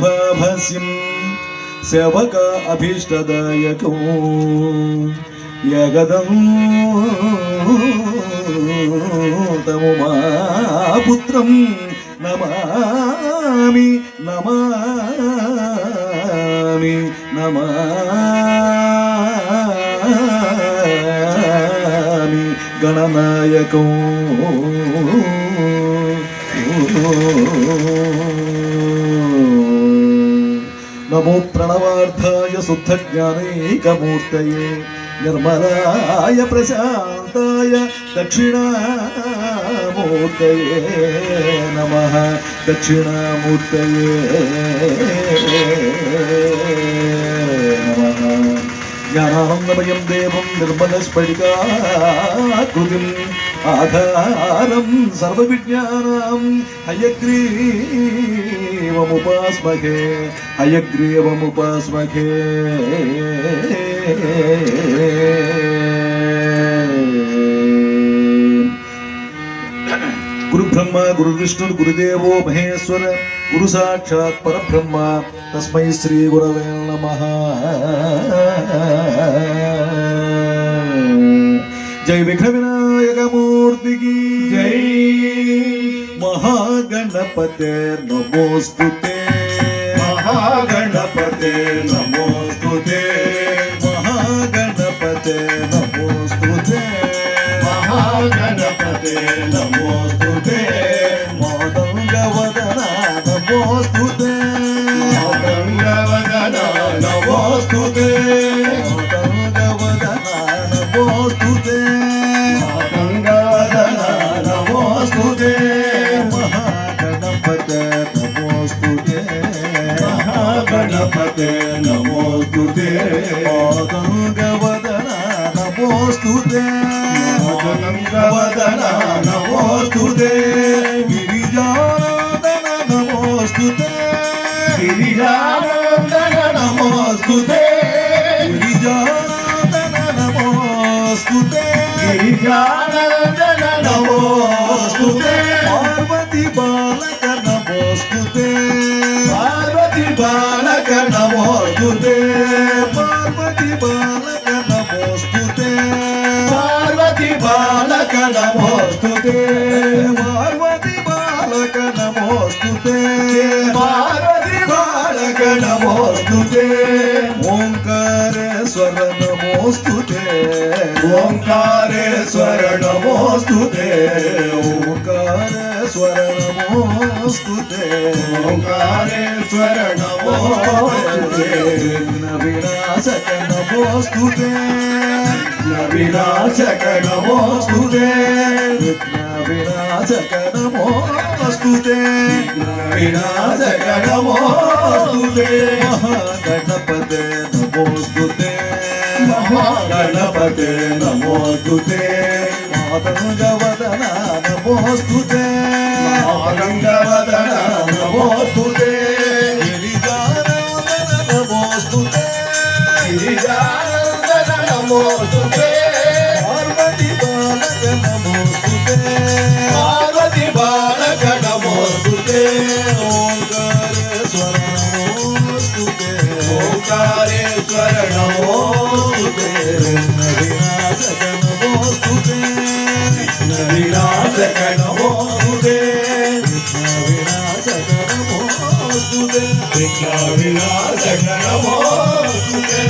भाभस्यं सेवक अभीष्टदायको यगदं तमुमापुत्रं नमामि नमामि नमामि गणनायको नमो प्रणवार्थाय शुद्धज्ञानैकमूर्तये निर्मलाय प्रशान्ताय दक्षिणामूर्तये नमः दक्षिणामूर्तये नमः ज्ञानानन्दमयं देवं निर्मलस्फटिकाकृतिम् आधारं सर्वविज्ञानां हयग्रीवमुपास्महे हयग्रीवमुपास्महे गुरुब्रह्मा गुरुविष्णु गुरुदेवो महेश्वर गुरु साक्षात् परब्रह्म तस्मै श्री गुरवे नमः। जय विघ्न विनायक मूर्ति की जय। महागणपते नमोस्तुते महागणपते नमोस्तुते महागणपते नमोस्तुते महागणपते नमोस्तुते मोदङ्गवदना नमोस्तुते मोदङ्गवदना नमोस्तुते मोदङ्गवदना नमोस्तुते मोदङ्गवदना नमोस्तुते महागणपते नमोस्तुते महागणपते नमोस्तुते मोदङ्गवदना नमोस्तुते मोदङ्गवदना नमोस्तुते गिरिजानन्दन नमोस्तुते गिरिजानन्दन नमोस्तुते गिरिजानन्दन नमोस्तुते गिरिजानन्दन नमोस्तुते पार्वती बालक नमोस्तुते पार्वती बालक नमोस्तुते पार्वती बालक नमोस्तुते पार्वती बालक नमोस्तुते पार्वती बालक नमोस्तुते पार्वती बालक नमोस्तुते ओंकारेश्वर नमोस्तुते ओंकारेश्वर नमोस्तुते ओंकारेश्वर नमोस्तुते ओंकारेश्वर नमोस्तुते विघ्न विनाशक नमोस्तुते विनाशक नमोस्तुते विघ्न विनाशक नमोस्तुते विनाशक नमोस्तुते महागणपते नमोस्तुते महागणपते नमोस्तुते मातङ्गवदना नमोस्तुते मातङ्गवदना नमोस्तुते गिरिजानन्दन नमोस्तुते गिरिजानन्दन नमोस्तुते पार्वती बालक नमोस्तुते पार्वती बालक नमोस्तुते ओंकारेश्वर नमोस्तुते ओंकारेश्वर नमोस्तुते विनाशक नमोस्तुते विनाशक नमोस्तुते विनाशक नमोस्तुते विनाशक नमोस्तुते